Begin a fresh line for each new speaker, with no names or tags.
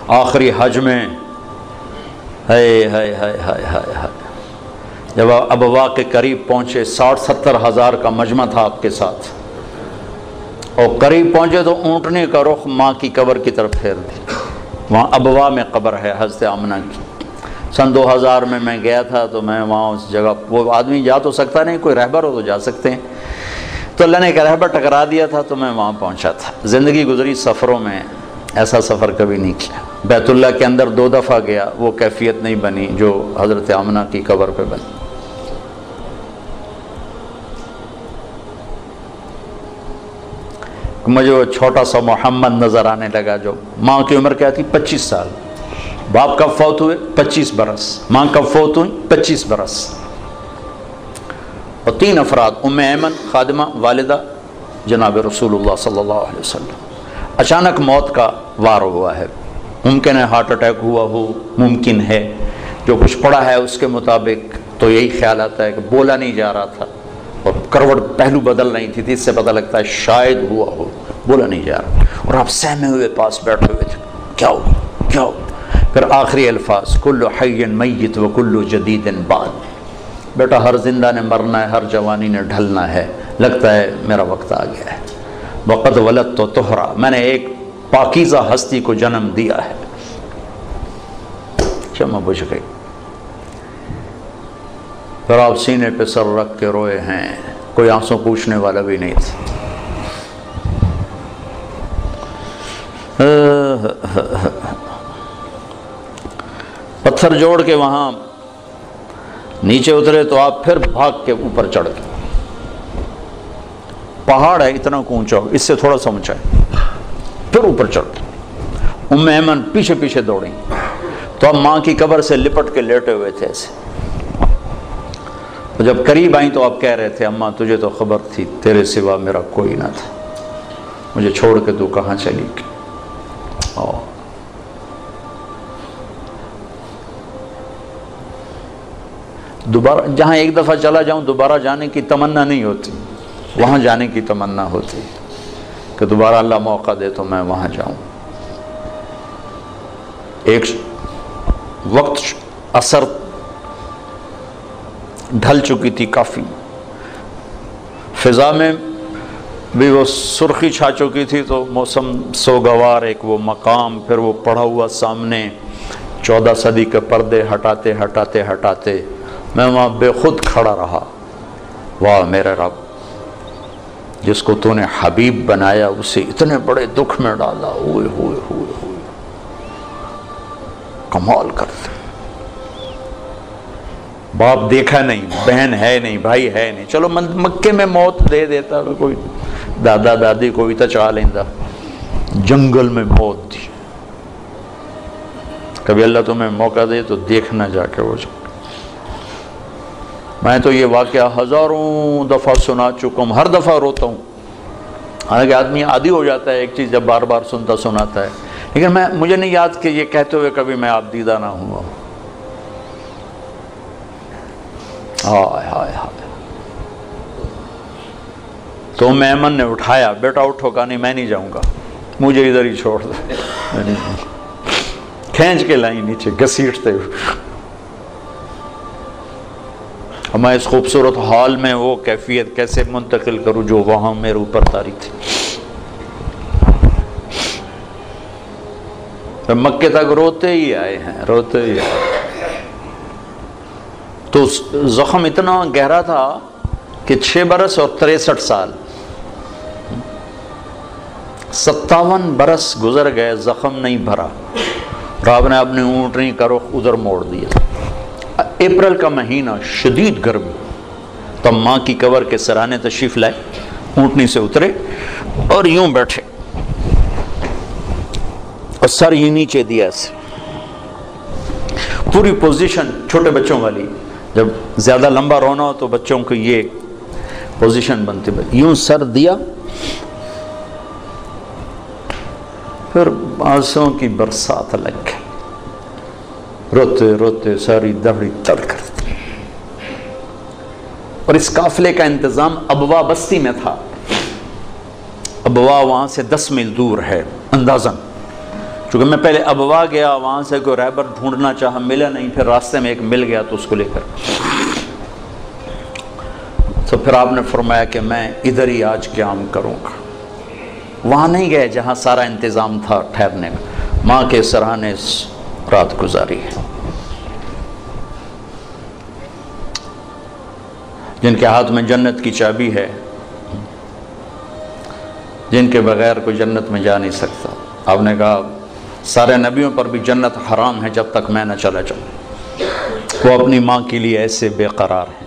آخری حج میں جب ابوا کے قریب پہنچے، 60-70 ہزار کا مجمع تھا آپ کے ساتھ، اور قریب پہنچے تو اونٹنے کا رخ ماں کی قبر کی طرف پھیر دی۔ وہاں ابوا میں قبر ہے حضرت آمنہ کی۔ سن 2000 میں گیا تھا، تو میں وہاں اس جگہ، وہ آدمی جا تو سکتا نہیں، کوئی رہبر ہو تو جا سکتے ہیں، تو اللہ نے ایک رہبر ٹکرا دیا تھا، تو میں وہاں پہنچا تھا۔ زندگی گزری سفروں میں، ایسا سفر کبھی نہیں کیا۔ بیت اللہ کے اندر 2 دفعہ گیا، وہ کیفیت نہیں بنی جو حضرت آمنہ کی قبر پہ بنی۔ مجھے وہ چھوٹا سا محمد نظر آنے لگا، جو ماں کی عمر کیا تھی؟ 25 سال۔ باپ کب فوت ہوئے؟ 25 برس۔ ماں کب فوت ہوئی؟ 25 برس۔ اور 3 افراد، ام ایمن خادمہ والدہ جناب رسول اللہ صلی اللہ علیہ وسلم، اچانک موت کا وار ہوا ہے۔ ممکن ہے ہارٹ اٹیک ہوا ہو، ممکن ہے جو کچھ پڑا ہے اس کے مطابق تو یہی خیال آتا ہے کہ بولا نہیں جا رہا تھا اور کروٹ پہلو بدل رہی تھی، اس سے پتہ لگتا ہے شاید ہوا ہو، بولا نہیں جا رہا، اور آپ سہمے ہوئے پاس بیٹھے ہوئے تھے، کیا ہو کیا ہو؟ پھر آخری الفاظ، کل حی میت و کل جدید بعد، بیٹا ہر زندہ نے مرنا ہے، ہر جوانی نے ڈھلنا ہے، لگتا ہے میرا وقت آ گیا ہے۔ وقد ولدت طہرا، میں نے ایک پاکیزہ ہستی کو جنم دیا ہے۔ شمع بجھ گئی۔ پھر آپ سینے پہ سر رکھ کے روئے ہیں، کوئی آنسو پوچھنے والا بھی نہیں تھا۔ پتھر جوڑ کے وہاں نیچے اترے تو آپ پھر بھاگ کے اوپر چڑھ گئے۔ پہاڑ ہے اتنا اونچا، اس سے تھوڑا سا اونچا ہے، پھر اوپر چڑھ گئے۔ ام ایمن پیچھے پیچھے دوڑیں، تو اب ماں کی قبر سے لپٹ کے لیٹے ہوئے تھے ایسے۔ جب قریب آئیں تو آپ کہہ رہے تھے، اماں تجھے تو خبر تھی تیرے سوا میرا کوئی نہ تھا، مجھے چھوڑ کے تو کہاں چلی گئی۔ دوبارہ جہاں ایک دفعہ چلا جاؤں دوبارہ جانے کی تمنا نہیں ہوتی، وہاں جانے کی تمنا ہوتی کہ دوبارہ اللہ موقع دے تو میں وہاں جاؤں۔ ایک وقت عصر ڈھل چکی تھی کافی، فضا میں بھی وہ سرخی چھا چکی تھی، تو موسم سوگوار، ایک وہ مقام، پھر وہ پڑا ہوا سامنے 14 صدی کے پردے ہٹاتے ہٹاتے ہٹاتے میں وہاں بے خود کھڑا رہا۔ واہ میرے رب، جس کو تو نے حبیب بنایا اسے اتنے بڑے دکھ میں ڈالا، ہوئے ہوئے ہوئے ہوئے، کمال کرتے۔ باپ دیکھا نہیں، بہن ہے نہیں، بھائی ہے نہیں، چلو مکے میں موت دے دیتا، کوئی دادا دادی کوئی تو چاہ لیندہ، جنگل میں موت دی۔ کبھی اللہ تمہیں موقع دے تو دیکھنا جا کے وہ جا۔ میں تو یہ واقعہ ہزاروں دفعہ سنا چکا ہوں، ہر دفعہ روتا ہوں، حالانکہ آدمی عادی ہو جاتا ہے ایک چیز جب بار بار سناتا ہے، لیکن مجھے نہیں یاد کہ یہ کہتے ہوئے کبھی میں آپ دیدہ نہ ہوں۔ ہائے ہائے ہائے۔ تو ام ایمن نے اٹھایا، بیٹا اٹھو، کہا نہیں میں نہیں جاؤں گا، مجھے ادھر ہی چھوڑ دو، کھینچ کے لائی نیچے گھسیٹتے ہوئے۔ میں اس خوبصورت حال میں وہ کیفیت کیسے منتقل کروں جو وہاں میرے اوپر طاری تھی۔ مکے تک روتے ہی آئے ہیں، روتے ہی آئے۔ تو زخم اتنا گہرا تھا کہ 6 برس اور 63 سال، 57 برس گزر گئے، زخم نہیں بھرا۔ رب نے اپنی اونٹنی کا رخ ادھر موڑ دیا۔ اپریل کا مہینہ، شدید گرمی، تب ماں کی قبر کے سرانے تشریف لائے، اونٹنی سے اترے اور یوں بیٹھے اور سر یہ نیچے دیا ایسے، پوری پوزیشن چھوٹے بچوں والی، جب زیادہ لمبا رونا ہو تو بچوں کو یہ پوزیشن بنتی، یوں سر دیا، پھر آنسوں کی برسات لگ گئی، روتے روتے ساری دہڑی تر کرتی۔ اور اس قافلے کا انتظام ابوا بستی میں تھا۔ ابوا وہاں سے 10 میل دور ہے اندازاً، چونکہ میں پہلے ابوا گیا، وہاں سے کوئی رہبر ڈھونڈنا چاہا، ملا نہیں، پھر راستے میں ایک مل گیا تو اس کو لے کر، تو پھر آپ نے فرمایا کہ میں ادھر ہی آج قیام کروں گا۔ وہاں نہیں گئے جہاں سارا انتظام تھا ٹھہرنے کا، ماں کے سرانے رات گزاری ہے۔ جن کے ہاتھ میں جنت کی چابی ہے، جن کے بغیر کوئی جنت میں جا نہیں سکتا۔ آپ نے کہا سارے نبیوں پر بھی جنت حرام ہے جب تک میں نہ چلا جاؤں، وہ اپنی ماں کے لیے ایسے بے قرار ہیں۔